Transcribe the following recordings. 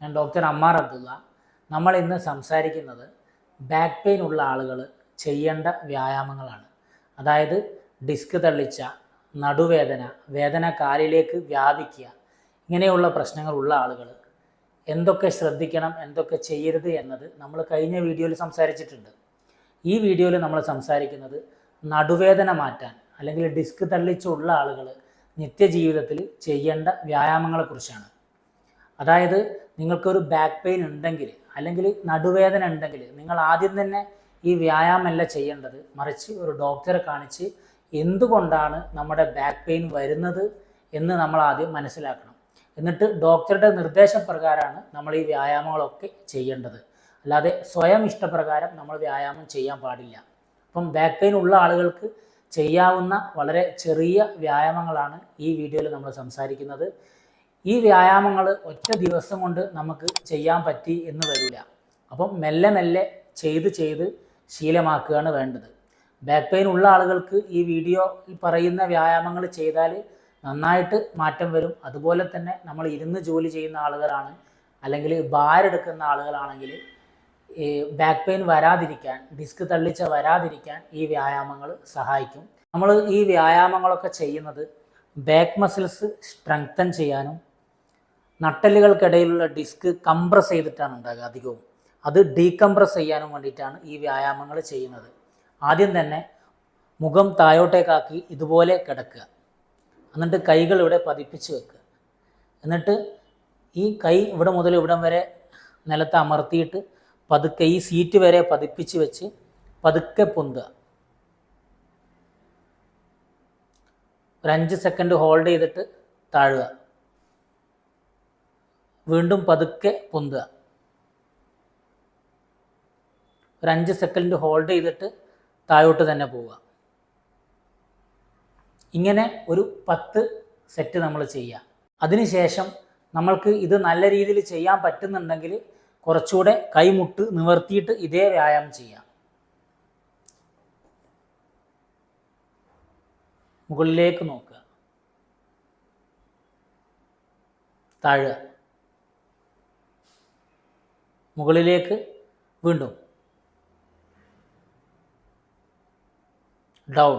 ഞാൻ ഡോക്ടർ അമ്മാർ അബ്ദുള്ള. നമ്മൾ ഇന്ന് സംസാരിക്കുന്നത് ബാക്ക് പെയിൻ ഉള്ള ആളുകൾ ചെയ്യേണ്ട വ്യായാമങ്ങളാണ്. അതായത് ഡിസ്ക് തള്ളിച്ച, നടുവേദന, വേദന കാലിലേക്ക് വ്യാപിക്കുക, ഇങ്ങനെയുള്ള പ്രശ്നങ്ങളുള്ള ആളുകൾ എന്തൊക്കെ ശ്രദ്ധിക്കണം, എന്തൊക്കെ ചെയ്യരുത് എന്നത് നമ്മൾ കഴിഞ്ഞ വീഡിയോയിൽ സംസാരിച്ചിട്ടുണ്ട്. ഈ വീഡിയോയിൽ നമ്മൾ സംസാരിക്കുന്നത് നടുവേദന മാറ്റാൻ അല്ലെങ്കിൽ ഡിസ്ക് തള്ളിച്ചുള്ള ആളുകൾ നിത്യജീവിതത്തിൽ ചെയ്യേണ്ട വ്യായാമങ്ങളെക്കുറിച്ചാണ്. അതായത് നിങ്ങൾക്കൊരു ബാക്ക് പെയിൻ ഉണ്ടെങ്കിൽ അല്ലെങ്കിൽ നടുവേദന ഉണ്ടെങ്കിൽ നിങ്ങൾ ആദ്യം തന്നെ ഈ വ്യായാമമല്ല ചെയ്യേണ്ടത്, മറിച്ച് ഒരു ഡോക്ടറെ കാണിച്ച് എന്തുകൊണ്ടാണ് നമ്മുടെ ബാക്ക് പെയിൻ വരുന്നത് എന്ന് നമ്മൾ ആദ്യം മനസ്സിലാക്കണം. എന്നിട്ട് ഡോക്ടറുടെ നിർദ്ദേശപ്രകാരമാണ് നമ്മൾ ഈ വ്യായാമങ്ങളൊക്കെ ചെയ്യേണ്ടത്. അല്ലാതെ സ്വയം ഇഷ്ടപ്രകാരം നമ്മൾ വ്യായാമം ചെയ്യാൻ പാടില്ല. അപ്പം ബാക്ക് പെയിൻ ഉള്ള ആളുകൾക്ക് ചെയ്യാവുന്ന വളരെ ചെറിയ വ്യായാമങ്ങളാണ് ഈ വീഡിയോയിൽ നമ്മൾ സംസാരിക്കുന്നത്. ഈ വ്യായാമങ്ങൾ ഒറ്റ ദിവസം കൊണ്ട് നമുക്ക് ചെയ്യാൻ പറ്റി എന്ന് വരില്ല. അപ്പം മെല്ലെ മെല്ലെ ചെയ്ത് ശീലമാക്കുകയാണ് വേണ്ടത്. ബാക്ക് പെയിൻ ഉള്ള ആളുകൾക്ക് ഈ വീഡിയോയിൽ പറയുന്ന വ്യായാമങ്ങൾ ചെയ്താൽ നന്നായിട്ട് മാറ്റം വരും. അതുപോലെ തന്നെ നമ്മൾ ഇരുന്ന് ജോലി ചെയ്യുന്ന ആളുകളാണ് അല്ലെങ്കിൽ ഭാരെടുക്കുന്ന ആളുകളാണെങ്കിൽ ഈ ബാക്ക് പെയിൻ വരാതിരിക്കാൻ, ഡിസ്ക് തള്ളിച്ച വരാതിരിക്കാൻ ഈ വ്യായാമങ്ങൾ സഹായിക്കും. നമ്മൾ ഈ വ്യായാമങ്ങളൊക്കെ ചെയ്യുന്നത് ബാക്ക് മസിൽസ് സ്ട്രെങ്തൻ ചെയ്യാനും നട്ടെല്ലുകൾക്കിടയിലുള്ള ഡിസ്ക് കംപ്രസ് ചെയ്തിട്ടാണ് ഉണ്ടാകുക അധികവും. അത് ഡീകംപ്രസ് ചെയ്യാനും വേണ്ടിയിട്ടാണ് ഈ വ്യായാമങ്ങൾ ചെയ്യുന്നത്. ആദ്യം തന്നെ മുഖം താഴോട്ടേക്കാക്കി ഇതുപോലെ കിടക്കുക. എന്നിട്ട് കൈകൾ ഇവിടെ പതിപ്പിച്ച് വെക്കുക. എന്നിട്ട് ഈ കൈ ഇവിടെ മുതൽ ഇവിടം വരെ നിലത്ത് അമർത്തിയിട്ട് പതുക്കെ ഈ സീറ്റ് വരെ പതിപ്പിച്ച് വെച്ച് പതുക്കെ പൊന്തുക. ഒരു 5 സെക്കൻഡ് ഹോൾഡ് ചെയ്തിട്ട് താഴുക. വീണ്ടും പതുക്കെ പൊന്തുക. ഒരു 5 സെക്കൻഡ് ഹോൾഡ് ചെയ്തിട്ട് താഴോട്ട് തന്നെ പോവുക. ഇങ്ങനെ ഒരു 10 സെറ്റ് നമ്മൾ ചെയ്യുക. അതിനുശേഷം നമ്മൾക്ക് ഇത് നല്ല രീതിയിൽ ചെയ്യാൻ പറ്റുന്നുണ്ടെങ്കിൽ കുറച്ചുകൂടെ കൈമുട്ട് നിവർത്തിയിട്ട് ഇതേ വ്യായാമം ചെയ്യാം. മുകളിലേക്ക് നോക്കുക, താഴുക, മുകളിലേക്ക്, വീണ്ടും ഡൗൺ.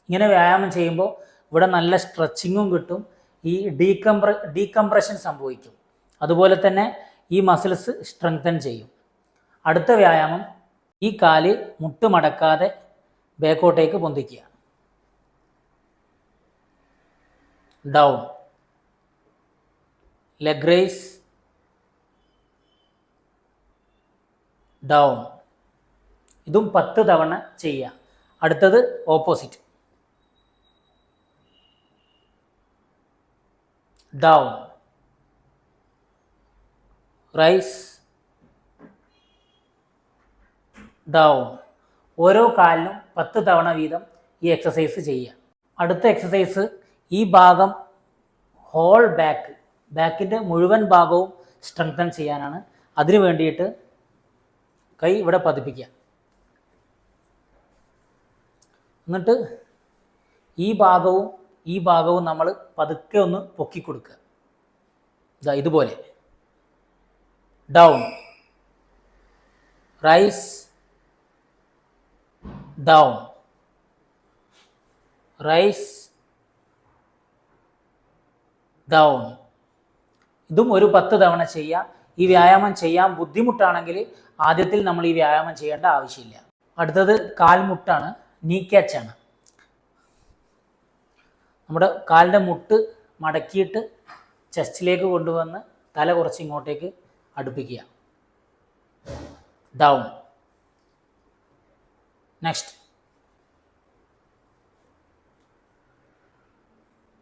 ഇങ്ങനെ വ്യായാമം ചെയ്യുമ്പോൾ ഇവിടെ നല്ല സ്ട്രെച്ചിങ്ങും കിട്ടും, ഈ ഡീകംപ്രഷൻ സംഭവിക്കും. അതുപോലെ തന്നെ ഈ മസിൽസ് സ്ട്രെങ്തൻ ചെയ്യും. അടുത്ത വ്യായാമം, ഈ കാല് മുട്ട് മടക്കാതെ ബാക്കോട്ടേക്ക് പൊന്തിക്കുക. Down, leg raise, down. ഇതും 10 തവണ ചെയ്യുക. അടുത്തത് ഓപ്പോസിറ്റ്. Down, rise, down. ഓരോ കാലിനും 10 തവണ വീതം ഈ എക്സസൈസ് ചെയ്യുക. അടുത്ത എക്സസൈസ്, ഈ ഭാഗം ഹോൾ ബാക്കിൻ്റെ മുഴുവൻ ഭാഗവും സ്ട്രെങ്തൻ ചെയ്യാനാണ്. അതിനു വേണ്ടിയിട്ട് കൈ ഇവിടെ പതിപ്പിക്കുക. എന്നിട്ട് ഈ ഭാഗവും നമ്മൾ പതുക്കെ ഒന്ന് പൊക്കി കൊടുക്കുക. ഇതുപോലെ down, rise, down, rise, down. ഇതും ഒരു 10 തവണ ചെയ്യുക. ഈ വ്യായാമം ചെയ്യാൻ ബുദ്ധിമുട്ടാണെങ്കിൽ ആദ്യത്തിൽ നമ്മൾ ഈ വ്യായാമം ചെയ്യേണ്ട ആവശ്യമില്ല. അടുത്തത് കാൽമുട്ടാണ്, നീ ക്യാച്ചാണ്. നമ്മുടെ കാലിൻ്റെ മുട്ട് മടക്കിയിട്ട് ചെസ്റ്റിലേക്ക് കൊണ്ടുവന്ന് തല കുറച്ച് ഇങ്ങോട്ടേക്ക് അടുപ്പിക്കുക. ഡൗൺ. നെക്സ്റ്റ്.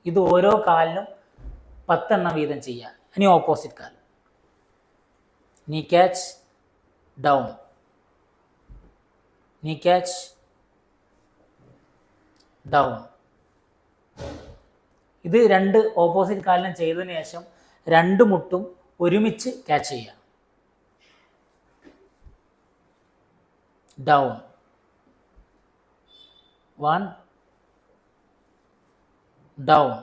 ഇത് ഓരോ കാലിനും 10 എണ്ണം വീതം ചെയ്യുക. ഇനി ഓപ്പോസിറ്റ് കാൽ. നീ ക്യാച്ച്, ഡൗൺ, നീ ക്യാച്ച്, ഡൗൺ. ഇത് 2 ഓപ്പോസിറ്റ് കാലിനും ചെയ്തതിന് ശേഷം 2 മുട്ടും ഒരുമിച്ച് ക്യാച്ച് ചെയ്യുക. Down, 1, down.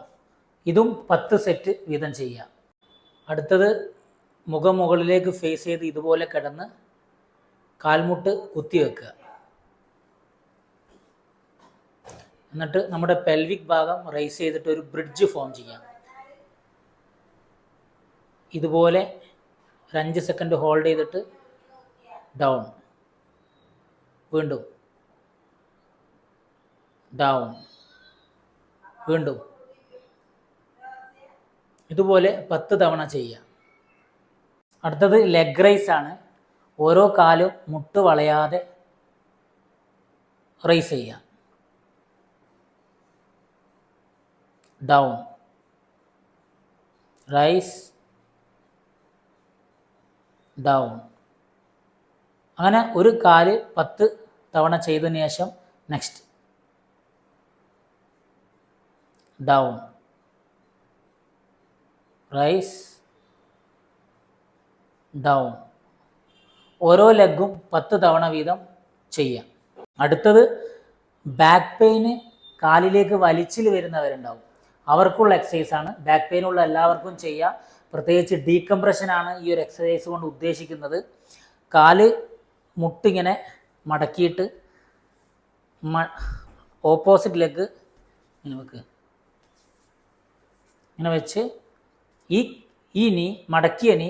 ഇതും 10 സെറ്റ് വീതം ചെയ്യുക. അടുത്തത് മുഖം മുകളിലേക്ക് ഫേസ് ചെയ്ത് ഇതുപോലെ കിടന്ന് കാൽമുട്ട് കുത്തിവെക്കുക. എന്നിട്ട് നമ്മുടെ പെൽവിക് ഭാഗം റൈസ് ചെയ്തിട്ട് ഒരു ബ്രിഡ്ജ് ഫോം ചെയ്യാം. ഇതുപോലെ ഒരു 5 സെക്കൻഡ് ഹോൾഡ് ചെയ്തിട്ട് ഡൗൺ, വീണ്ടും ഡൗൺ, വീണ്ടും. ഇതുപോലെ 10 തവണ ചെയ്യുക. അടുത്തത് ലെഗ് റൈസ് ആണ്. ഓരോ കാലും മുട്ട് വളയാതെ റൈസ് ചെയ്യുക. Down, rise, down. അങ്ങനെ ഒരു കാല് 10 തവണ ചെയ്തതിന് ശേഷം നെക്സ്റ്റ് ഡൗൺ, റൈസ്, ഡൗൺ. ഓരോ ലെഗും 10 തവണ വീതം ചെയ്യാം. അടുത്തത് ബാക്ക് പെയിന് കാലിലേക്ക് വലിച്ചിൽ വരുന്നവരുണ്ടാവും, അവർക്കുള്ള എക്സസൈസാണ്. ബാക്ക് പെയിനുള്ള എല്ലാവർക്കും ചെയ്യാം. പ്രത്യേകിച്ച് ഡീകംപ്രഷനാണ് ഈ ഒരു എക്സസൈസ് കൊണ്ട് ഉദ്ദേശിക്കുന്നത്. കാല് മുട്ടിങ്ങനെ മടക്കിയിട്ട് ഓപ്പോസിറ്റ് ലെഗ് ഇങ്ങനെ വെക്കുക. ഇങ്ങനെ വെച്ച് ഈ നീ മടക്കിയ നീ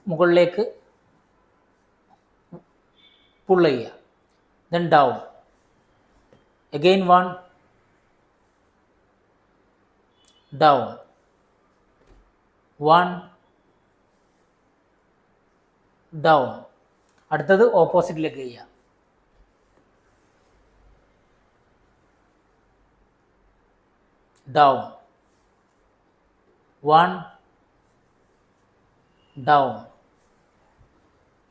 മുകളിലേക്ക് പുള്ള് ചെയ്യുക. Then down, again 1, down, 1, down. അടുത്തത് ഓപ്പോസിറ്റ് ലെഗ് ചെയ്യുക. Down, 1, down.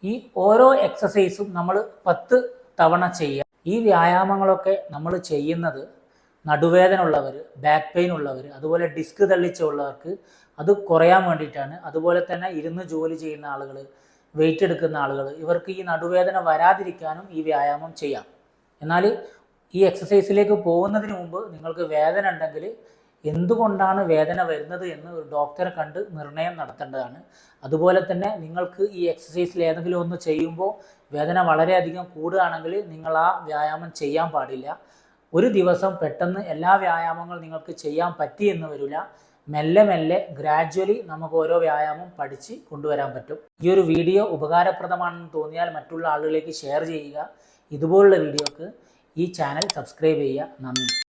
ഈ ഓരോ എക്സസൈസും നമ്മൾ 10 തവണ ചെയ്യുക. ഈ വ്യായാമങ്ങളൊക്കെ നമ്മൾ ചെയ്യുന്നത് നടുവേദന ഉള്ളവർ, ബാക്ക് പെയിൻ ഉള്ളവർ, അതുപോലെ ഡിസ്ക് തള്ളിച്ചുള്ളവർക്ക് അത് കുറയാൻ വേണ്ടിയിട്ടാണ്. അതുപോലെ തന്നെ ഇരുന്ന് ജോലി ചെയ്യുന്ന ആളുകൾ, വെയിറ്റ് എടുക്കുന്ന ആളുകൾ, ഇവർക്ക് ഈ നടുവേദന വരാതിരിക്കാനും ഈ വ്യായാമം ചെയ്യാം. എന്നാൽ ഈ എക്സസൈസിലേക്ക് പോകുന്നതിന് മുമ്പ് നിങ്ങൾക്ക് വേദന ഉണ്ടെങ്കിൽ എന്തുകൊണ്ടാണ് വേദന വരുന്നത് എന്ന് ഒരു ഡോക്ടറെ കണ്ട് നിർണയം നടത്തേണ്ടതാണ്. അതുപോലെ തന്നെ നിങ്ങൾക്ക് ഈ എക്സസൈസിൽ ഏതെങ്കിലും ഒന്ന് ചെയ്യുമ്പോൾ വേദന വളരെയധികം കൂടുകയാണെങ്കിൽ നിങ്ങൾ ആ വ്യായാമം ചെയ്യാൻ പാടില്ല. ഒരു ദിവസം പെട്ടെന്ന് എല്ലാ വ്യായാമങ്ങളും നിങ്ങൾക്ക് ചെയ്യാൻ പറ്റിയെന്ന് വരില്ല. മെല്ലെ മെല്ലെ ഗ്രാജ്വലി നമുക്ക് ഓരോ വ്യായാമം പഠിച്ച് കൊണ്ടുവരാൻ പറ്റും. ഈ ഒരു വീഡിയോ ഉപകാരപ്രദമാണെന്ന് തോന്നിയാൽ മറ്റുള്ള ആളുകളിലേക്ക് ഷെയർ ചെയ്യുക. ഇതുപോലുള്ള വീഡിയോക്ക് ഈ ചാനൽ സബ്സ്ക്രൈബ് ചെയ്യുക. നന്ദി.